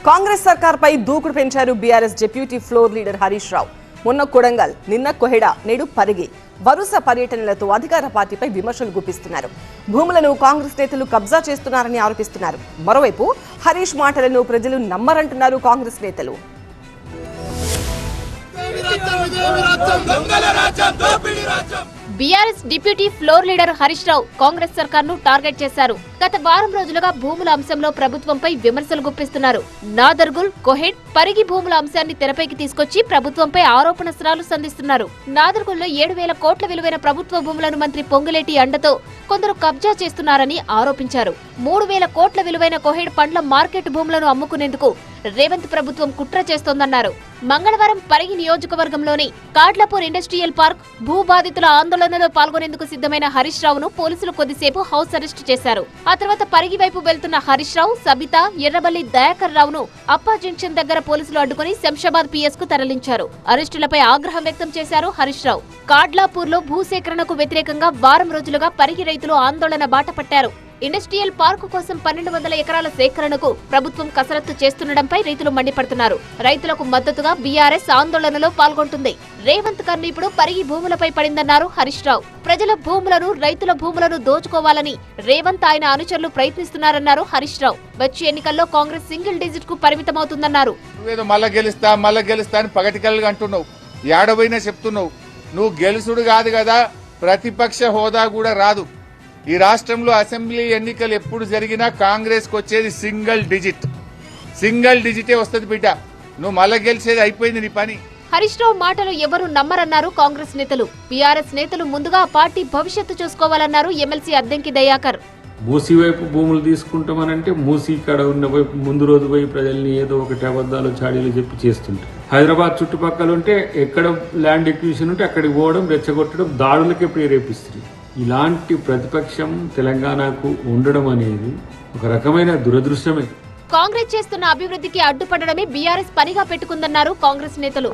కాంగ్రెస్ సర్కార్పై దూకుడు పెంచారు BRS deputy floor leader Harish Rao. మొన్న కొడంగల్, నిన్న కొహెడా, నేడు పరిగి వరుస పర్యటనలతో అధికార పార్టీపై విమర్శలు గుప్పిస్తున్నారు. భూములను కాంగ్రెస్ నేతలు కబ్జా చేస్తున్నారని ఆరోపిస్తున్నారు. మరోవైపు హరీష్ మాటలను ప్రజలు నమ్మరంటున్నారు కాంగ్రెస్ నేతలు. BRS deputy floor leader Harish Rao Congress సర్కార్ను టార్గెట్ చేశారు. గత వారం రోజులుగా భూముల అంశంలో ప్రభుత్వంపై విమర్శలు గుప్పిస్తున్నారు. నాదర్గుల్, కొహెడ్, పరిగి భూముల అంశాన్ని తెరపైకి తీసుకొచ్చి ప్రభుత్వంపై ఆరోపణస్త్రాలు సంధిస్తున్నారు. నాదర్గుల్లో 7,000 కోట్ల విలువైన ప్రభుత్వ భూములను మంత్రి పొంగులేటి అండతో కొందరు కబ్జా చేస్తున్నారని ఆరోపించారు. 3,000 కోట్ల విలువైన కొహెడ్ పండ్ల మార్కెట్ భూములను అమ్ముకునేందుకు రేవంత్ ప్రభుత్వం కుట్ర చేస్తోందన్నారు. మంగళవారం పరిగి నియోజకవర్గంలోని కాడ్లపూర్ ఇండస్ట్రియల్ పార్క్ భూ బాధితుల ఆందోళనలో పాల్గొనేందుకు సిద్ధమైన హరీష్ రావును పోలీసులు కొద్దిసేపు హౌస్ అరెస్ట్ చేశారు. ఆ తర్వాత పరిగి వైపు వెళ్తున్న హరీష్ రావు, సబిత, ఎర్రబల్లి దయాకర్ రావును అప్పా జంక్షన్ దగ్గర పోలీసులు అడ్డుకుని శంషాబాద్ పిఎస్ కు తరలించారు. అరెస్టులపై ఆగ్రహం వ్యక్తం చేశారు హరీష్ రావు. కాడ్లాపూర్ లో భూసేకరణకు వ్యతిరేకంగా వారం రోజులుగా పరిగి రైతులు ఆందోళన బాట పట్టారు. ఇండస్ట్రియల్ పార్కు కోసం 1,200 ఎకరాల సేకరణకు ప్రభుత్వం కసరత్తు చేస్తుండటంపై రైతులు మండిపడుతున్నారు. రైతులకు మద్దతుగా బీఆర్ఎస్ ఆందోళనలో పాల్గొంటుంది. రేవంత్ కన్ను ఇప్పుడు పరిగి భూములపై పడిందన్నారు హరీష్ రావు. ప్రజల భూములను, రైతుల భూములను దోచుకోవాలని రేవంత్, ఆయన అనుచరులు ప్రయత్నిస్తున్నారన్నారు హరీష్ రావు. వచ్చే ఎన్నికల్లో కాంగ్రెస్ సింగిల్ డిజిట్ కు పరిమితమవుతుందన్నారు. మళ్ళా గెలుస్తా అని పగటికల్గా అంటున్నావు, ఏడవైనా చెప్తున్నావు. నువ్వు గెలుసుడు కాదు కదా, ప్రతిపక్ష హోదా కూడా రాదు. ఈ రాష్ట్రంలో అసెంబ్లీ ఎన్నికలు ఎప్పుడు జరిగినా కాంగ్రెస్ కు వచ్చేది సింగిల్ డిజిటే వస్తుంది బిడ్డ. నువ్వు మళ్ళా గెలిచేది, అయిపోయింది నీ పని. హరీష్ రావు మాటలు ఎవరు నమ్మరన్నారు కాంగ్రెస్ నేతలు. బీఆర్ఎస్ నేతలు ముందుగా పార్టీ భవిష్యత్తు చూసుకోవాలన్నారు ఎమ్మెల్సీ అద్దంకి దయాకర్. మూసీ వైపు భూములు తీసుకుంటామనంటే మూసీ కాడ ఉన్న వైపు ముందు రోజు పోయి ప్రజల్ని ఏదో ఒకటి అబద్ధాలు, చాడీలు చెప్పి చేస్తుంటారు. హైదరాబాద్ చుట్టుపక్కల ఉంటే ఎక్కడ ల్యాండ్ ఎక్విజిషన్ ఉంటే అక్కడికి పోవడం, రెచ్చగొట్టడం, దాడులకే ప్రేరేపిస్తుంది. ఇలాంటి ప్రతిపక్షం తెలంగాణకు ఉండడం అనేది ఒక రకమైన దురదృష్టమే. కాంగ్రెస్ చేస్తున్న అభివృద్ధికి అడ్డుపడడమే బీఆర్ఎస్ పనిగా పెట్టుకుందన్నారు కాంగ్రెస్ నేతలు.